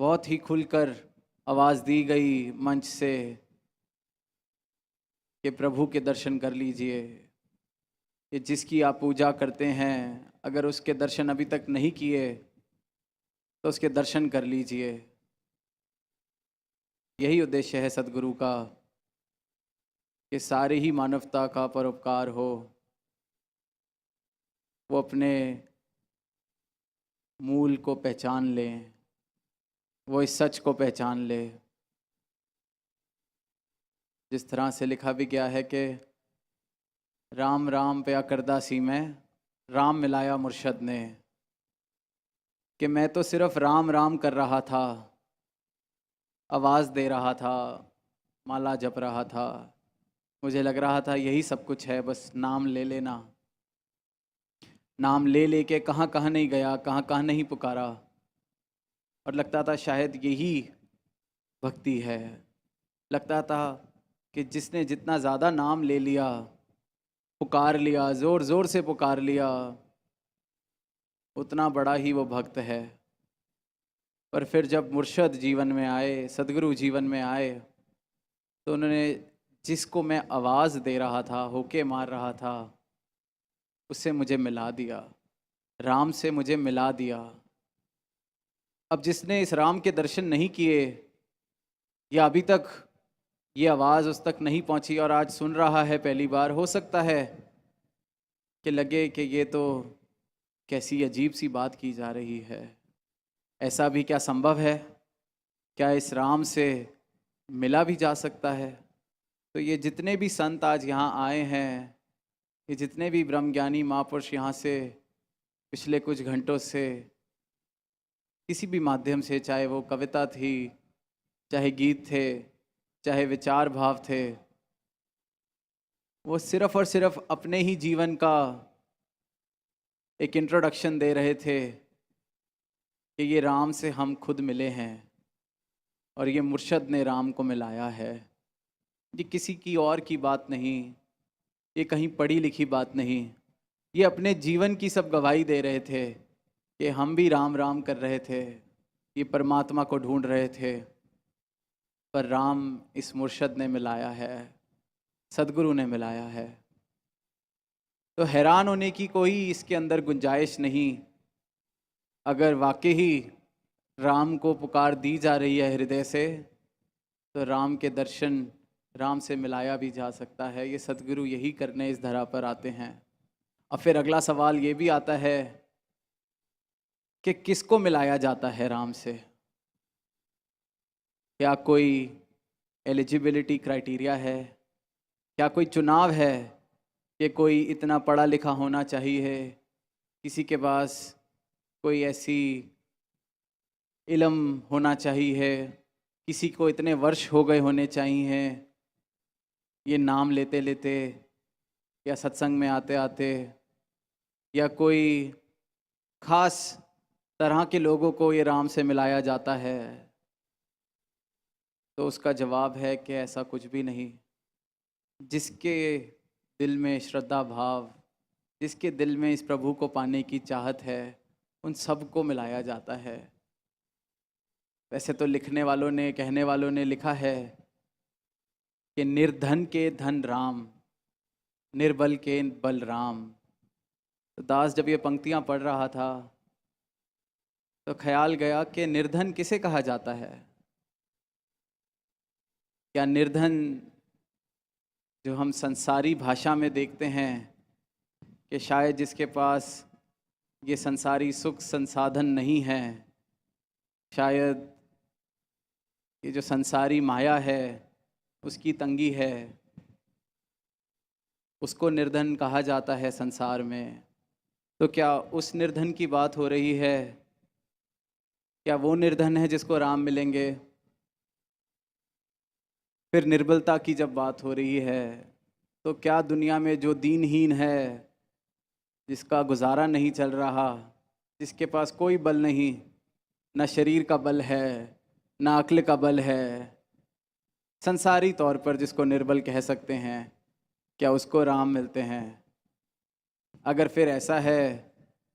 बहुत ही खुलकर आवाज़ दी गई मंच से कि प्रभु के दर्शन कर लीजिए। कि जिसकी आप पूजा करते हैं, अगर उसके दर्शन अभी तक नहीं किए तो उसके दर्शन कर लीजिए। यही उद्देश्य है सदगुरु का कि सारी ही मानवता का परोपकार हो। वो अपने मूल को पहचान लें, वो इस सच को पहचान ले। जिस तरह से लिखा भी गया है कि राम राम पया करदा सी मैं, राम मिलाया मुर्शद ने। कि मैं तो सिर्फ राम राम कर रहा था, आवाज़ दे रहा था, माला जप रहा था। मुझे लग रहा था यही सब कुछ है, बस नाम ले लेना। नाम ले लेके कहाँ कहाँ नहीं गया, कहाँ कहाँ नहीं पुकारा, और लगता था शायद यही भक्ति है। लगता था कि जिसने जितना ज़्यादा नाम ले लिया, पुकार लिया, ज़ोर ज़ोर से पुकार लिया, उतना बड़ा ही वो भक्त है। पर फिर जब मुर्शद जीवन में आए, सदगुरु जीवन में आए, तो उन्होंने जिसको मैं आवाज़ दे रहा था, होके मार रहा था, उससे मुझे मिला दिया, राम से मुझे मिला दिया। अब जिसने इस राम के दर्शन नहीं किए, या अभी तक ये आवाज़ उस तक नहीं पहुंची और आज सुन रहा है पहली बार, हो सकता है कि लगे कि ये तो कैसी अजीब सी बात की जा रही है। ऐसा भी क्या संभव है? क्या इस राम से मिला भी जा सकता है? तो ये जितने भी संत आज यहाँ आए हैं, ये जितने भी ब्रह्मज्ञानी महापुरुष यहाँ से पिछले कुछ घंटों से किसी भी माध्यम से, चाहे वो कविता थी, चाहे गीत थे, चाहे विचार भाव थे, वो सिर्फ और सिर्फ अपने ही जीवन का एक इंट्रोडक्शन दे रहे थे कि ये राम से हम खुद मिले हैं और ये मुर्शद ने राम को मिलाया है। ये किसी की और की बात नहीं, ये कहीं पढ़ी लिखी बात नहीं, ये अपने जीवन की सब गवाही दे रहे थे कि हम भी राम राम कर रहे थे, ये परमात्मा को ढूंढ रहे थे, पर राम इस मुर्शद ने मिलाया है, सदगुरु ने मिलाया है। तो हैरान होने की कोई इसके अंदर गुंजाइश नहीं। अगर वाकई ही राम को पुकार दी जा रही है हृदय से, तो राम के दर्शन, राम से मिलाया भी जा सकता है। ये सदगुरु यही करने इस धरा पर आते हैं। अब फिर अगला सवाल ये भी आता है कि किसको मिलाया जाता है राम से? क्या कोई एलिजिबिलिटी क्राइटेरिया है? क्या कोई चुनाव है कि कोई इतना पढ़ा लिखा होना चाहिए, किसी के पास कोई ऐसी इल्म होना चाहिए, किसी को इतने वर्ष हो गए होने चाहिए ये नाम लेते लेते या सत्संग में आते आते, या कोई खास तरह के लोगों को ये राम से मिलाया जाता है? तो उसका जवाब है कि ऐसा कुछ भी नहीं। जिसके दिल में श्रद्धा भाव, जिसके दिल में इस प्रभु को पाने की चाहत है, उन सबको मिलाया जाता है। वैसे तो लिखने वालों ने, कहने वालों ने लिखा है कि निर्धन के धन राम, निर्बल के बल राम। तो दास जब ये पंक्तियां पढ़ रहा था तो ख्याल गया कि निर्धन किसे कहा जाता है? क्या निर्धन जो हम संसारी भाषा में देखते हैं कि शायद जिसके पास ये संसारी सुख संसाधन नहीं है, शायद ये जो संसारी माया है उसकी तंगी है, उसको निर्धन कहा जाता है संसार में? तो क्या उस निर्धन की बात हो रही है? क्या वो निर्धन है जिसको राम मिलेंगे? फिर निर्बलता की जब बात हो रही है, तो क्या दुनिया में जो दीनहीन है, जिसका गुजारा नहीं चल रहा, जिसके पास कोई बल नहीं, ना शरीर का बल है, ना अक्ल का बल है, संसारी तौर पर जिसको निर्बल कह सकते हैं, क्या उसको राम मिलते हैं? अगर फिर ऐसा है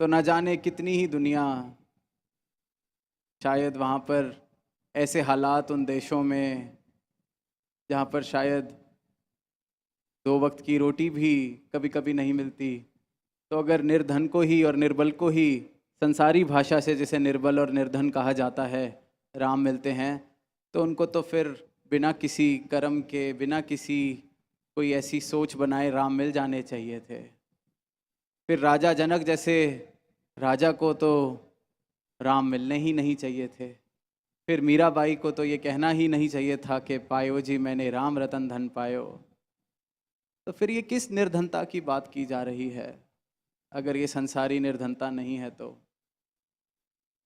तो न जाने कितनी ही दुनिया शायद वहाँ पर ऐसे हालात उन देशों में जहाँ पर शायद 2 वक्त की रोटी भी कभी कभी नहीं मिलती, तो अगर निर्धन को ही और निर्बल को ही संसारी भाषा से जिसे निर्बल और निर्धन कहा जाता है राम मिलते हैं, तो उनको तो फिर बिना किसी कर्म के, बिना किसी कोई ऐसी सोच बनाए राम मिल जाने चाहिए थे। फिर राजा जनक जैसे राजा को तो राम मिलने ही नहीं चाहिए थे। फिर मीराबाई को तो ये कहना ही नहीं चाहिए था कि पायो जी मैंने राम रतन धन पायो। तो फिर ये किस निर्धनता की बात की जा रही है? अगर ये संसारी निर्धनता नहीं है तो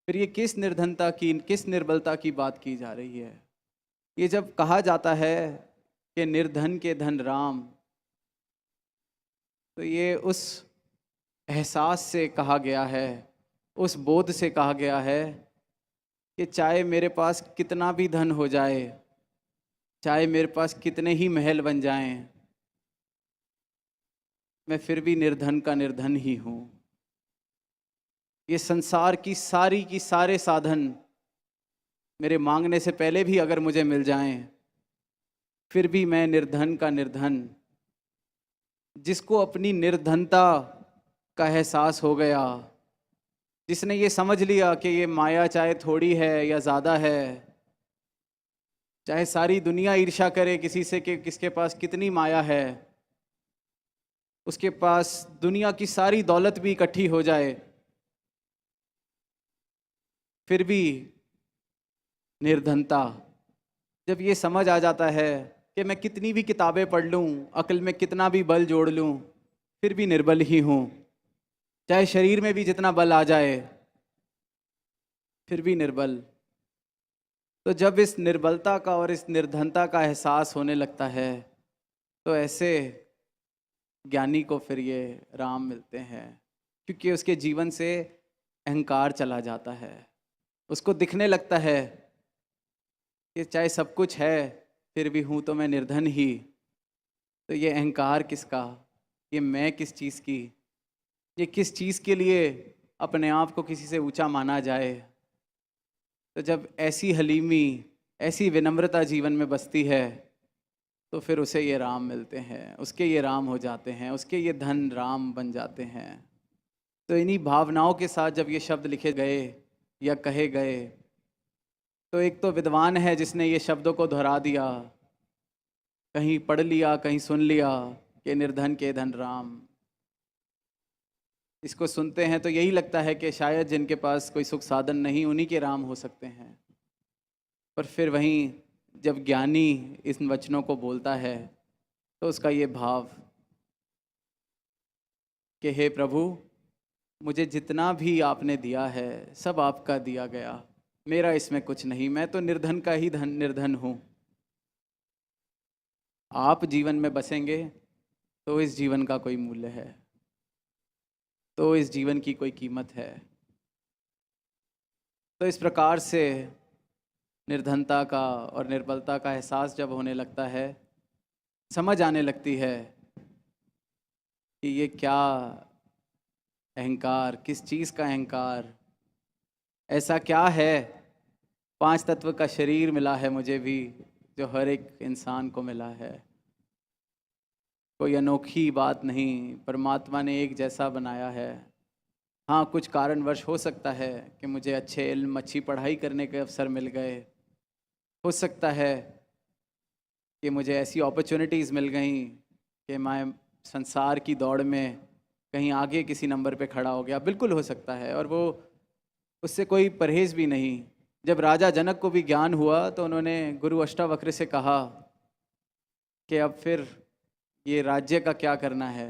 फिर ये किस निर्धनता की, किस निर्बलता की बात की जा रही है? ये जब कहा जाता है कि निर्धन के धन राम, तो ये उस एहसास से कहा गया है, उस बोध से कहा गया है कि चाहे मेरे पास कितना भी धन हो जाए, चाहे मेरे पास कितने ही महल बन जाएं, मैं फिर भी निर्धन का निर्धन ही हूँ। ये संसार की सारे साधन मेरे मांगने से पहले भी अगर मुझे मिल जाएं, फिर भी मैं निर्धन का निर्धन। जिसको अपनी निर्धनता का एहसास हो गया, जिसने ये समझ लिया कि ये माया चाहे थोड़ी है या ज़्यादा है, चाहे सारी दुनिया ईर्ष्या करे किसी से कि किसके पास कितनी माया है, उसके पास दुनिया की सारी दौलत भी इकट्ठी हो जाए, फिर भी निर्धनता। जब ये समझ आ जाता है कि मैं कितनी भी किताबें पढ़ लूँ, अक्ल में कितना भी बल जोड़ लूँ, फिर भी निर्बल ही हूँ। चाहे शरीर में भी जितना बल आ जाए, फिर भी निर्बल। तो जब इस निर्बलता का और इस निर्धनता का एहसास होने लगता है, तो ऐसे ज्ञानी को फिर ये राम मिलते हैं, क्योंकि उसके जीवन से अहंकार चला जाता है। उसको दिखने लगता है कि चाहे सब कुछ है फिर भी हूँ तो मैं निर्धन ही। तो ये अहंकार किसका, ये मैं किस चीज़ की, ये किस चीज़ के लिए अपने आप को किसी से ऊंचा माना जाए। तो जब ऐसी हलीमी, ऐसी विनम्रता जीवन में बसती है, तो फिर उसे ये राम मिलते हैं, उसके ये राम हो जाते हैं, उसके ये धन राम बन जाते हैं। तो इन्हीं भावनाओं के साथ जब ये शब्द लिखे गए या कहे गए, तो एक तो विद्वान है जिसने ये शब्दों को दोहरा दिया, कहीं पढ़ लिया कहीं सुन लिया कि निर्धन के धन राम। इसको सुनते हैं तो यही लगता है कि शायद जिनके पास कोई सुख साधन नहीं, उन्हीं के राम हो सकते हैं। पर फिर वहीं जब ज्ञानी इन वचनों को बोलता है, तो उसका ये भाव कि हे प्रभु, मुझे जितना भी आपने दिया है सब आपका दिया गया, मेरा इसमें कुछ नहीं, मैं तो निर्धन का ही निर्धन हूँ। आप जीवन में बसेंगे तो इस जीवन का कोई मूल्य है, तो इस जीवन की कोई कीमत है। तो इस प्रकार से निर्धनता का और निर्बलता का एहसास जब होने लगता है, समझ आने लगती है कि ये क्या अहंकार, किस चीज़ का अहंकार, ऐसा क्या है 5 तत्व का शरीर मिला है मुझे भी, जो हर एक इंसान को मिला है। कोई अनोखी बात नहीं, परमात्मा ने एक जैसा बनाया है। हाँ, कुछ कारणवश हो सकता है कि मुझे अच्छे इल्म, अच्छी पढ़ाई करने के अवसर मिल गए, हो सकता है कि मुझे ऐसी अपॉर्चुनिटीज़ मिल गई कि मैं संसार की दौड़ में कहीं आगे किसी नंबर पे खड़ा हो गया, बिल्कुल हो सकता है, और वो उससे कोई परहेज़ भी नहीं। जब राजा जनक को भी ज्ञान हुआ तो उन्होंने गुरु अष्टावक्र से कहा कि अब फिर ये राज्य का क्या करना है।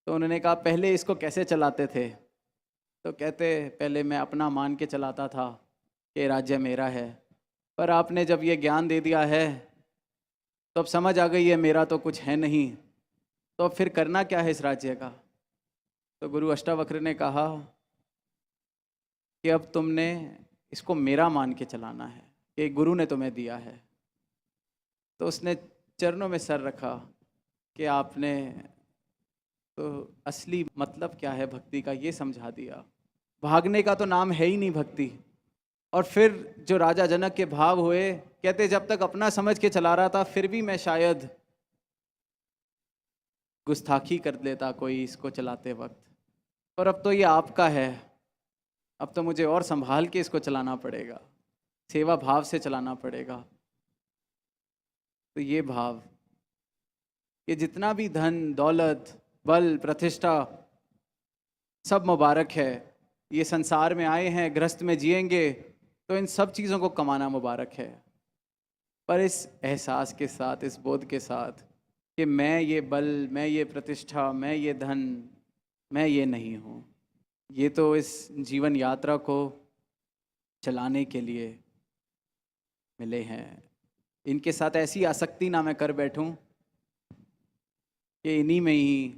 तो उन्होंने कहा पहले इसको कैसे चलाते थे? तो कहते पहले मैं अपना मान के चलाता था कि राज्य मेरा है, पर आपने जब ये ज्ञान दे दिया है तो अब समझ आ गई है मेरा तो कुछ है नहीं, तो अब फिर करना क्या है इस राज्य का? तो गुरु अष्टावक्र ने कहा कि अब तुमने इसको मेरा मान के चलाना है, कि गुरु ने तुम्हें दिया है। तो उसने चरणों में सर रखा कि आपने तो असली मतलब क्या है भक्ति का ये समझा दिया। भागने का तो नाम है ही नहीं भक्ति। और फिर जो राजा जनक के भाव हुए, कहते जब तक अपना समझ के चला रहा था फिर भी मैं शायद गुस्ताखी कर लेता कोई इसको चलाते वक्त, पर अब तो ये आपका है, अब तो मुझे और संभाल के इसको चलाना पड़ेगा, सेवा भाव से चलाना पड़ेगा। तो ये भाव, ये जितना भी धन दौलत बल प्रतिष्ठा सब मुबारक है, ये संसार में आए हैं, गृहस्थ में जिएंगे, तो इन सब चीज़ों को कमाना मुबारक है, पर इस एहसास के साथ, इस बोध के साथ कि मैं ये बल, मैं ये प्रतिष्ठा, मैं ये धन, मैं ये नहीं हूँ। ये तो इस जीवन यात्रा को चलाने के लिए मिले हैं। इनके साथ ऐसी आसक्ति ना मैं कर बैठूं कि इन्हीं में ही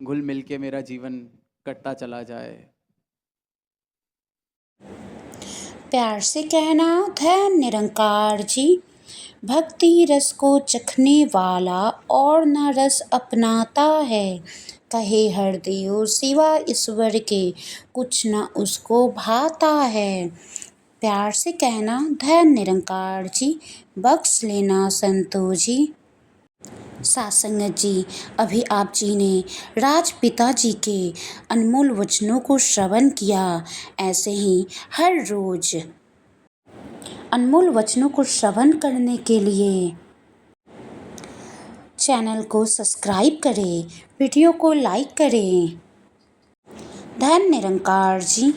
घुल मिल के मेरा जीवन कटता चला जाए। प्यार से कहना धन निरंकार जी, भक्ति रस को चखने वाला और न रस अपनाता है, कहे हर देव सिवा ईश्वर के कुछ न उसको भाता है। प्यार से कहना धन निरंकार जी, बख्श लेना संतो जी। सासंगत जी, अभी आप जी ने राजपिता जी के अनमोल वचनों को श्रवण किया। ऐसे ही हर रोज अनमोल वचनों को श्रवण करने के लिए चैनल को सब्सक्राइब करें, वीडियो को लाइक करें। धन निरंकार जी।